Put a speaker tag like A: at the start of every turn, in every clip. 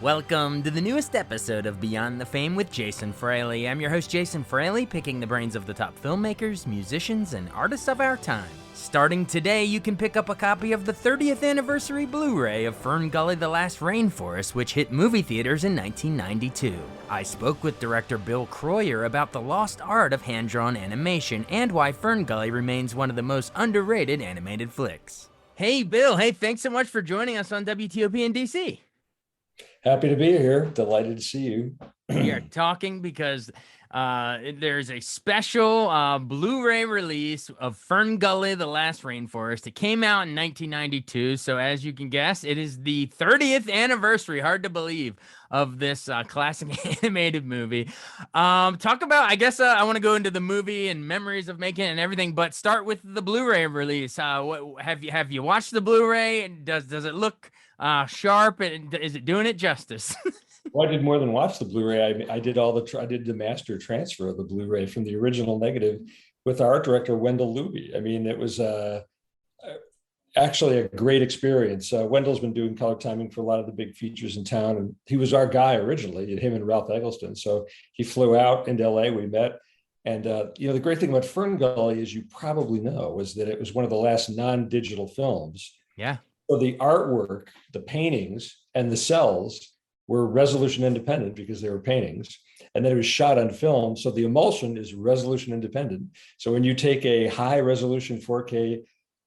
A: Welcome to the newest episode of Beyond the Fame with Jason Fraley. I'm your host, Jason Fraley, picking the brains of the top filmmakers, musicians, and artists of our time. Starting today, you can pick up a copy of the 30th anniversary Blu-ray of FernGully: The Last Rainforest, which hit movie theaters in 1992. I spoke with director Bill Croyer about the lost art of hand-drawn animation and why FernGully remains one of the most underrated animated flicks. Hey, Bill. Hey, thanks so much for joining us on WTOP in DC.
B: Happy to be here. Delighted to see you.
A: We are talking because there's a special Blu-ray release of FernGully: The Last Rainforest. It came out in 1992, so as you can guess, it is the 30th anniversary, hard to believe, of this classic animated movie. Talk about, I guess I want to go into the movie and memories of making it and everything, but start with the Blu-ray release. Have you watched the Blu-ray? Does it look sharp, and is it doing it justice?
B: Well, I did more than watch the Blu-ray. I did the master transfer of the Blu-ray from the original negative with our art director, Wendell Luby. I mean, it was actually a great experience. Wendell's been doing color timing for a lot of the big features in town, and he was our guy originally, him and Ralph Eggleston. So he flew out into LA, we met. And, the great thing about FernGully, as you probably know, was that it was one of the last non-digital films.
A: Yeah.
B: So the artwork, the paintings, and the cells were resolution independent because they were paintings. And then it was shot on film. So the emulsion is resolution independent. So when you take a high resolution 4K,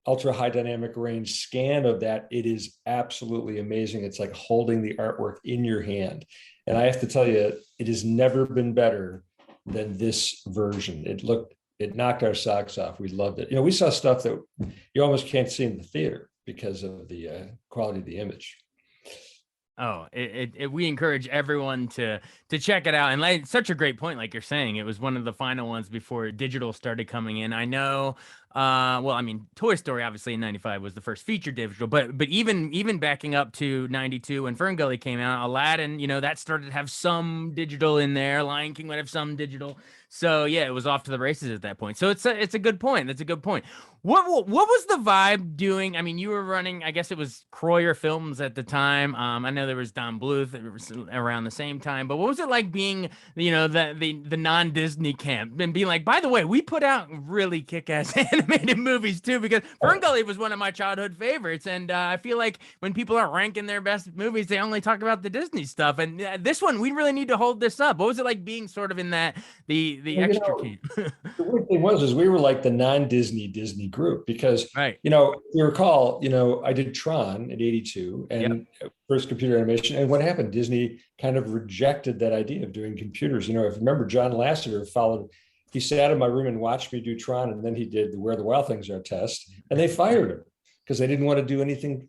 B: ultra high dynamic range scan of that, it is absolutely amazing. It's like holding the artwork in your hand. And I have to tell you, it has never been better than this version. It knocked our socks off. We loved it. We saw stuff that you almost can't see in the theater because of the quality of the image.
A: Oh, we encourage everyone to check it out. And like, such a great point, like you're saying, it was one of the final ones before digital started coming in. I know, Toy Story obviously in 95 was the first feature digital, but even backing up to 92 when FernGully came out, Aladdin, that started to have some digital in there. Lion King would have some digital. So yeah, it was off to the races at that point. So it's a good point. That's a good point. What was the vibe doing? I mean, you were running, I guess it was Croyer Films at the time. I know there was Don Bluth around the same time, but what was it like being, the non-Disney camp and being like, by the way, we put out really kick-ass animated movies too, because FernGully was one of my childhood favorites. And I feel like when people are ranking their best movies, they only talk about the Disney stuff. And this one, we really need to hold this up. What was it like being sort of in that, the extra camp?
B: The weird thing was we were like the non-Disney Disney group because,
A: right.
B: You recall, I did Tron in 82 and first computer animation. And what happened? Disney kind of rejected that idea of doing computers. If you remember, John Lasseter he sat in my room and watched me do Tron, and then he did the Where the Wild Things Are test, and they fired him because they didn't want to do anything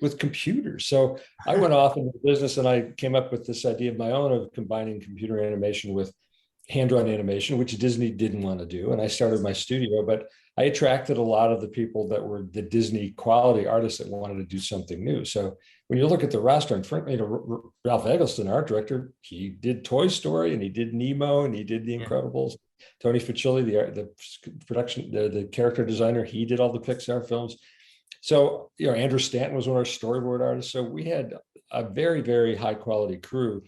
B: with computers. So I went off into the business and I came up with this idea of my own of combining computer animation with hand-drawn animation, which Disney didn't want to do. And I started my studio, but I attracted a lot of the people that were the Disney quality artists that wanted to do something new. So when you look at the roster, and Ralph Eggleston, art director, he did Toy Story and he did Nemo and he did The Incredibles. Tony Facioli, the character designer, he did all the Pixar films. So, Andrew Stanton was one of our storyboard artists. So we had a very, very high quality crew.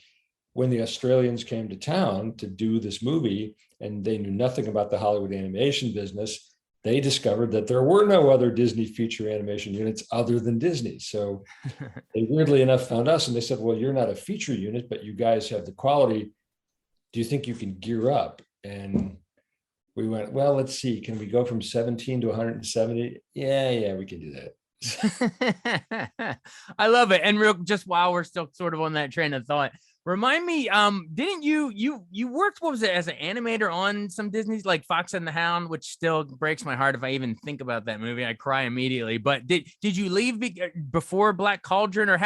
B: When the Australians came to town to do this movie and they knew nothing about the Hollywood animation business, they discovered that there were no other Disney feature animation units other than Disney. So they weirdly enough found us and they said, well, you're not a feature unit, but you guys have the quality. Do you think you can gear up? And we went, well, let's see. Can we go from 17 to 170? Yeah, we can do
A: that. I love it. And just while we're still sort of on that train of thought, remind me, didn't you worked, what was it, as an animator on some Disney's like Fox and the Hound, which still breaks my heart if I even think about that movie. I cry immediately. But did you leave before Black Cauldron, or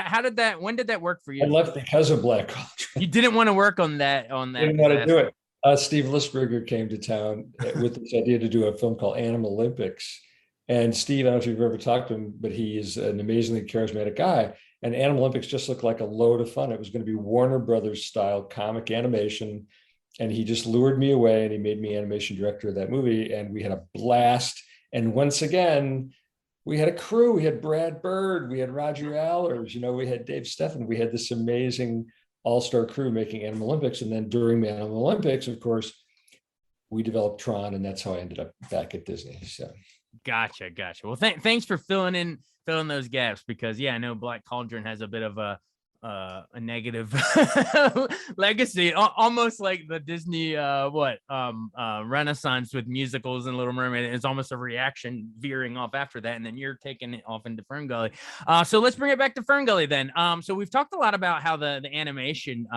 A: when did that work for you?
B: I left because of Black Cauldron.
A: You didn't want to work on that.
B: Didn't want to do it. Steve Lisberger came to town with this idea to do a film called Animal Olympics. And Steve, I don't know if you've ever talked to him, but he is an amazingly charismatic guy. And Animal Olympics just looked like a load of fun. It was going to be Warner Brothers style comic animation. And he just lured me away and he made me animation director of that movie. And we had a blast. And once again, we had a crew. We had Brad Bird, we had Roger Allers, we had Dave Steffen. We had this amazing all-star crew making Animal Olympics. And then during the Animal Olympics, of course, we developed Tron, and that's how I ended up back at Disney. So
A: Gotcha. Well, thanks for filling those gaps, because I know Black Cauldron has a bit of a negative legacy, almost like the Disney Renaissance with musicals and Little Mermaid. It's almost a reaction veering off after that, and then you're taking it off into FernGully. So let's bring it back to FernGully then. So we've talked a lot about how the animation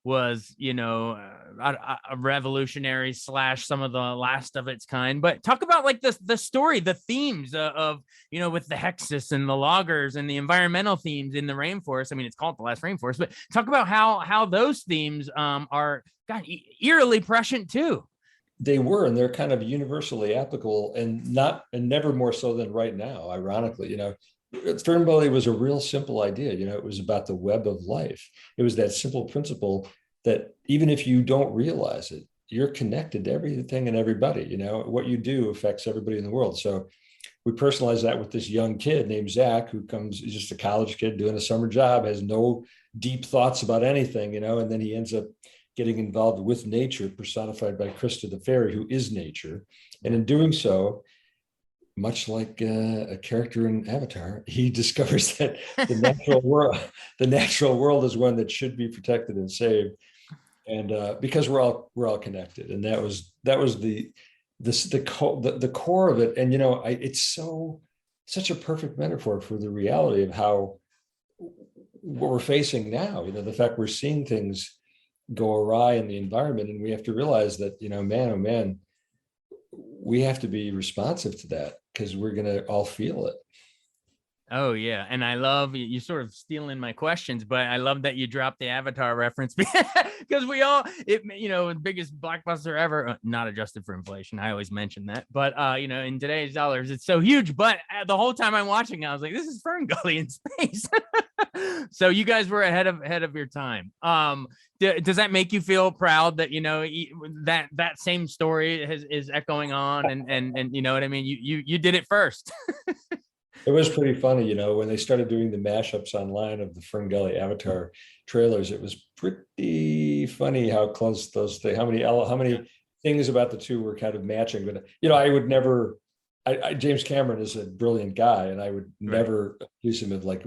A: was a revolutionary / some of the last of its kind, but talk about like the story, the themes of with the Hexus and the loggers and the environmental themes in the rainforest. I mean, it's called The Last Rainforest, but talk about how those themes are eerily prescient too.
B: They were, and they're kind of universally applicable, and never more so than right now, ironically. FernGully was a real simple idea. It was about the web of life. It was that simple principle that even if you don't realize it, you're connected to everything and everybody. What you do affects everybody in the world. So we personalized that with this young kid named Zach, who he's just a college kid doing a summer job, has no deep thoughts about anything, and then he ends up getting involved with nature, personified by Krista the fairy, who is nature. And in doing so, much like a character in Avatar, he discovers that the natural world is one that should be protected and saved, and because we're all connected. And that was the core of it. And it's such a perfect metaphor for the reality of how what we're facing now. The fact we're seeing things go awry in the environment, and we have to realize that man, oh man, we have to be responsive to that, because we're going to all feel it.
A: Oh yeah, and I love you sort of stealing my questions, but I love that you dropped the Avatar reference, because we all, the biggest blockbuster ever, not adjusted for inflation. I always mention that, but in today's dollars, it's so huge. But the whole time I'm watching, I was like, this is FernGully in space. So you guys were ahead of your time. Does that make you feel proud that that same story is echoing on, and you know what I mean? You did it first.
B: It was pretty funny, when they started doing the mashups online of the FernGully Avatar trailers. It was pretty funny how close those things, how many things about the two were kind of matching. But I would never. James Cameron is a brilliant guy, and I would never accuse him of like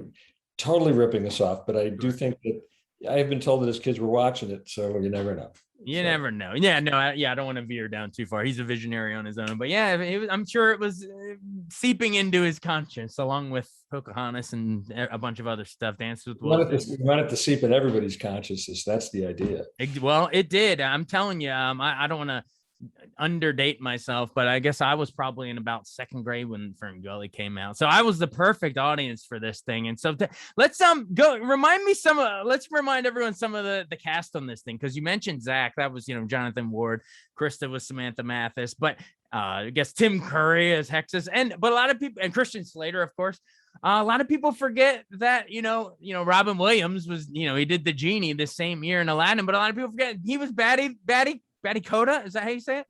B: totally ripping us off. But I do think that I have been told that his kids were watching it, so you never know.
A: You never know. Yeah, no, I don't want to veer down too far. He's a visionary on his own, but I'm sure it was seeping into his conscience, along with Pocahontas and a bunch of other stuff. Dance with Wolves.
B: We want it to seep in everybody's consciousness. That's the idea.
A: Well, it did. I'm telling you. I don't want to underdate myself, but I guess I was probably in about second grade when FernGully came out, so I was the perfect audience for this thing. And so let's go remind everyone some of the cast on this thing, because you mentioned Zach. That was Jonathan Ward. Krista was Samantha Mathis, but I guess Tim Curry as Hexus, but a lot of people, and Christian Slater, of course. A lot of people forget that Robin Williams was he did the genie the same year in Aladdin, but a lot of people forget he was Batty Coda, is that how you say it?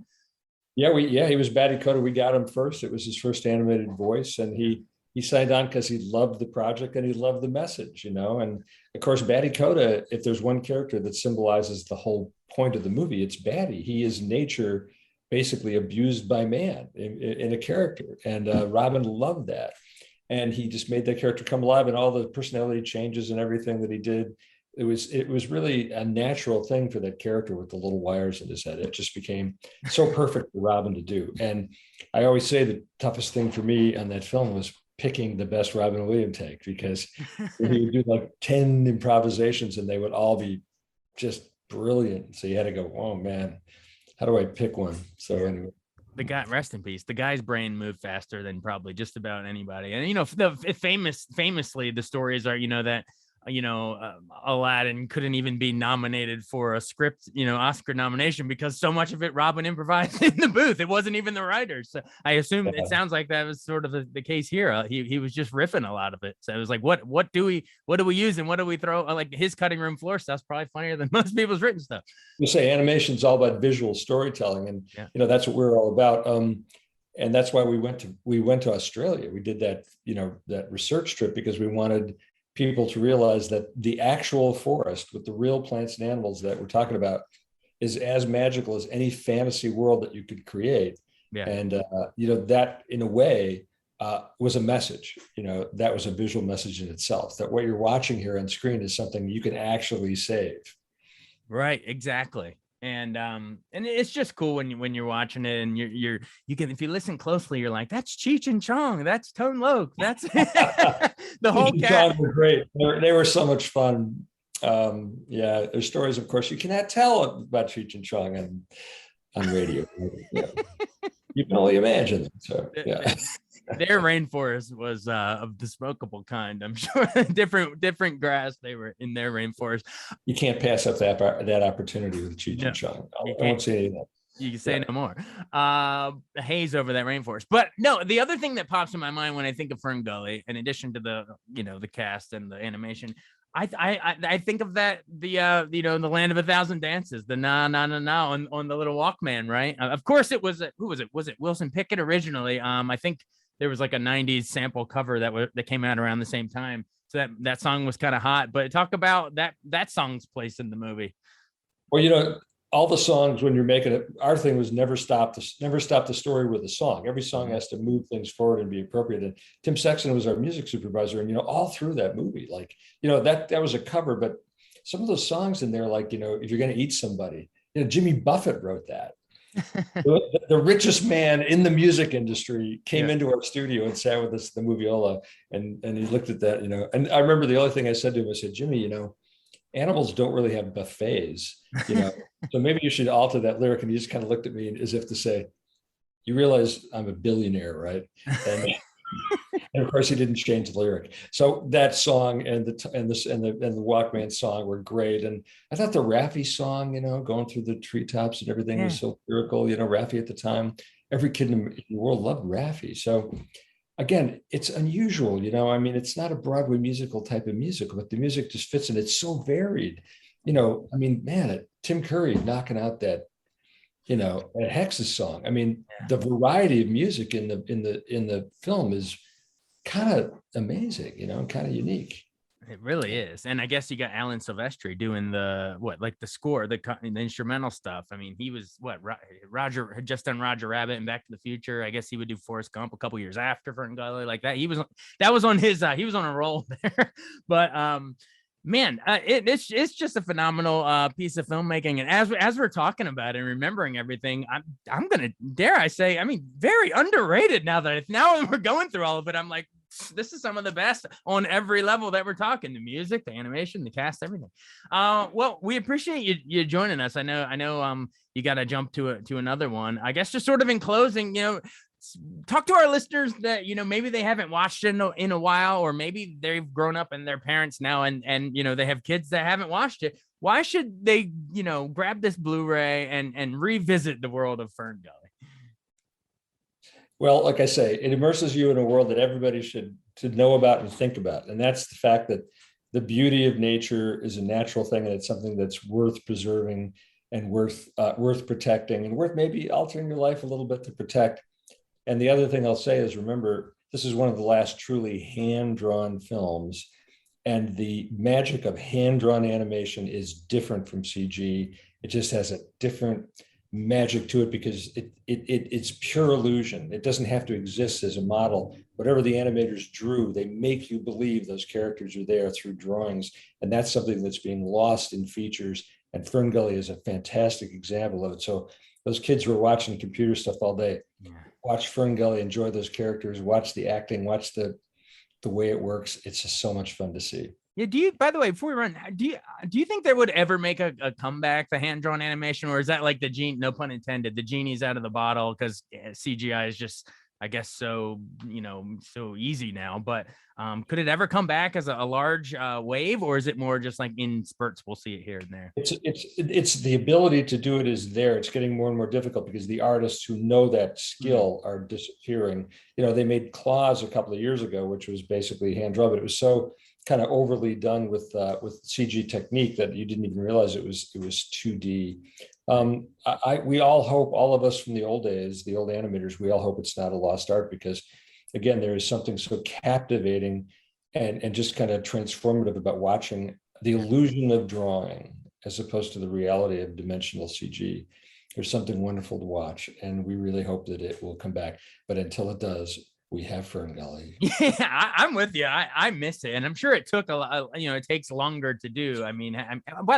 B: Yeah, he was Batty Coda. We got him first. It was his first animated voice, and he signed on because he loved the project and he loved the message, And of course, Batty Coda, if there's one character that symbolizes the whole point of the movie, it's Batty. He is nature, basically abused by man in a character, and Robin loved that, and he just made that character come alive, and all the personality changes and everything that he did. It was really a natural thing for that character with the little wires in his head. It just became so perfect for Robin to do. And I always say the toughest thing for me on that film was picking the best Robin Williams take, because he would do like 10 improvisations and they would all be just brilliant. So you had to go, oh man, how do I pick one? So anyway.
A: The guy, rest in peace. The guy's brain moved faster than probably just about anybody. And famously, the stories are that Aladdin couldn't even be nominated for a script, Oscar nomination, because so much of it Robin improvised in the booth. It wasn't even the writers. So I assume it sounds like that was sort of the case here. He was just riffing a lot of it. So it was like, what do we use and what do we throw? Like his cutting room floor stuff's probably funnier than most people's written stuff.
B: You say animation's all about visual storytelling, and that's what we're all about. And that's why we went to Australia. We did that, that research trip because we wanted people to realize that the actual forest with the real plants and animals that we're talking about is as magical as any fantasy world that you could create.
A: Yeah.
B: And that in a way was a message. That was a visual message in itself. That what you're watching here on screen is something you can actually save.
A: Right, exactly. And it's just cool when you're watching it and you can, if you listen closely, you're like, that's Cheech and Chong, that's Tone Loc, that's the whole cat.
B: Were great. They were so much fun. Yeah, there's stories, of course, you cannot tell about Cheech and Chong on radio. Yeah. You can only imagine. So yeah.
A: Their rainforest was of the smokable kind. I'm sure different grass they were in their rainforest.
B: You can't pass up that opportunity with Cheech and Chong. I won't say anything.
A: You can say no more. Haze over that rainforest. But no, the other thing that pops in my mind when I think of FernGully, in addition to the cast and the animation, I think of that the Land of a Thousand Dances, the na na na na on the little Walkman, right? Of course, it was who was it? Was it Wilson Pickett originally? I think there was like a '90s sample cover that came out around the same time, so that song was kind of hot. But talk about that song's place in the movie.
B: Well, all the songs when you're making it, our thing was never stop the story with a song. Every song has to move things forward and be appropriate. And Tim Sexton was our music supervisor, and all through that movie, like that was a cover, but some of those songs in there, like if you're going to eat somebody, Jimmy Buffett wrote that. The richest man in the music industry came into our studio and sat with us at the Moviola, and he looked at that, and I remember the only thing I said to him, I said, Jimmy, animals don't really have buffets, so maybe you should alter that lyric. And he just kind of looked at me as if to say, you realize I'm a billionaire, right? And of course he didn't change the lyric. So that song and the Walkman song were great. And I thought the Raffi song, going through the treetops and everything was so lyrical. Raffi at the time, every kid in the world loved Raffi. So again, it's unusual, it's not a Broadway musical type of musical, but the music just fits and it's so varied. Man, Tim Curry knocking out that, a Hex's song. The variety of music in the film is kind of amazing, kind of unique.
A: It really is. And I guess you got Alan Silvestri doing the score, the instrumental stuff. He was Roger had just done Roger Rabbit and Back to the Future. I guess he would do Forrest Gump a couple years after FernGully, like that. He was on his he was on a roll there. But man, it's just a phenomenal piece of filmmaking. And as we're talking about it and remembering everything, I'm gonna dare I say, very underrated now that we're going through all of it. I'm like, this is some of the best on every level that we're talking: the music, the animation, the cast, everything. Well, we appreciate you joining us. I know you got to jump to another one. I guess just sort of in closing, talk to our listeners that maybe they haven't watched it in a while, or maybe they've grown up and they're parents now and they have kids that haven't watched it. Why should they grab this Blu-ray and revisit the world of FernGully?
B: Well, like I say, it immerses you in a world that everybody should know about and think about. And that's the fact that the beauty of nature is a natural thing, and it's something that's worth preserving and worth protecting, and worth maybe altering your life a little bit to protect. And the other thing I'll say is, remember, this is one of the last truly hand-drawn films, and the magic of hand-drawn animation is different from CG. It just has a different magic to it because it's pure illusion. It doesn't have to exist as a model. Whatever the animators drew, they make you believe those characters are there through drawings, and that's something that's being lost in features. And FernGully is a fantastic example of it. So those kids who are watching computer stuff all day, watch FernGully, enjoy those characters, watch the acting, watch the way it works. It's just so much fun to see.
A: Yeah. By the way, before we run, do you think they would ever make a comeback, the hand-drawn animation, or is that like the genie, no pun intended, the genie's out of the bottle because CGI is just, I guess, so easy now? But could it ever come back as a large wave, or is it more just like in spurts? We'll see it here and there.
B: It's the ability to do it is there. It's getting more and more difficult because the artists who know that skill are disappearing. They made Claws a couple of years ago, which was basically hand drawn, but it was so kind of overly done with CG technique that you didn't even realize it was 2D. We all hope, all of us from the old days, the old animators, we all hope it's not a lost art, because again, there is something so captivating and just kind of transformative about watching the illusion of drawing as opposed to the reality of dimensional CG. There's something wonderful to watch, and we really hope that it will come back. But until it does, we have FernGully.
A: Yeah, I'm with you. I miss it, and I'm sure it took a lot. It takes longer to do. I mean,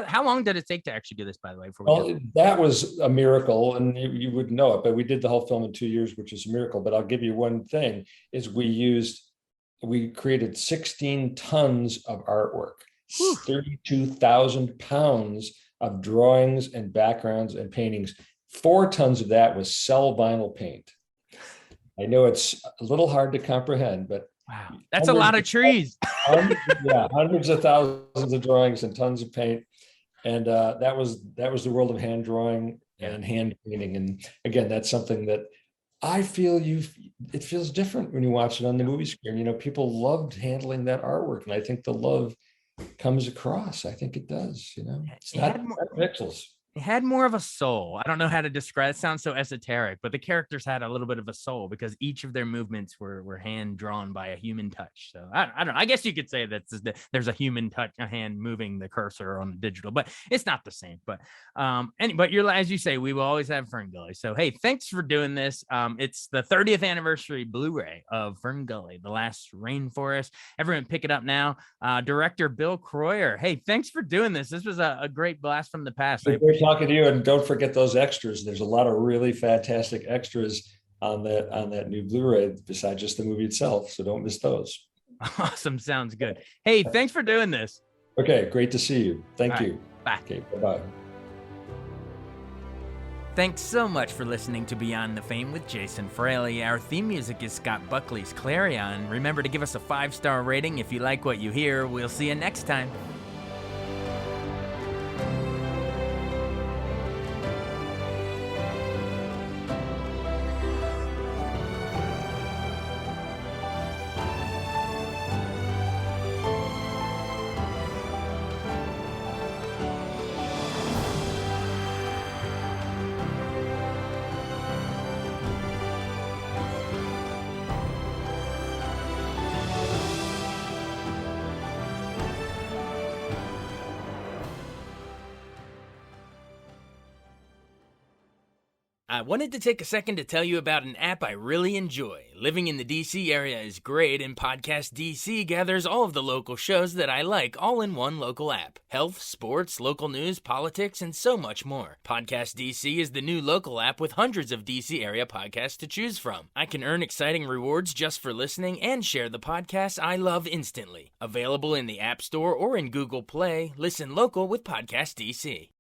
A: how long did it take to actually do this? By the way, before we
B: Well, that was a miracle, and you wouldn't know it, but we did the whole film in 2 years, which is a miracle. But I'll give you one thing: is we created 16 tons of artwork, 32,000 pounds of drawings and backgrounds and paintings. 4 tons of that was cell vinyl paint. I know it's a little hard to comprehend, but
A: wow, that's a lot of trees.
B: Hundreds of thousands of drawings and tons of paint. And that was the world of hand drawing and hand painting. And again, that's something that I feel it feels different when you watch it on the movie screen. People loved handling that artwork, and I think the love comes across. I think it does. It's not pixels.
A: It had more of a soul. I don't know how to describe it. It sounds so esoteric, but the characters had a little bit of a soul because each of their movements were hand drawn by a human touch. So I don't know. I guess you could say that there's a human touch, a hand moving the cursor on the digital, but it's not the same. But as you say, we will always have FernGully. So hey, thanks for doing this. It's the 30th anniversary Blu-ray of FernGully, The Last Rainforest. Everyone pick it up now. Director Bill Croyer. Hey, thanks for doing this. This was a great blast from the past.
B: Talking to you, and don't forget those extras. There's a lot of really fantastic extras on that new Blu-ray besides just the movie itself, so don't miss those.
A: Awesome, sounds good. Hey, thanks for doing this.
B: Okay, great to see you. Thank you.
A: Bye.
B: Okay, bye-bye.
A: Thanks so much for listening to Beyond the Fame with Jason Fraley. Our theme music is Scott Buckley's Clarion. Remember to give us a 5-star rating if you like what you hear. We'll see you next time. I wanted to take a second to tell you about an app I really enjoy. Living in the DC area is great, and Podcast DC gathers all of the local shows that I like all in one local app. Health, sports, local news, politics, and so much more. Podcast DC is the new local app with hundreds of DC area podcasts to choose from. I can earn exciting rewards just for listening and share the podcasts I love instantly. Available in the App Store or in Google Play, listen local with Podcast DC.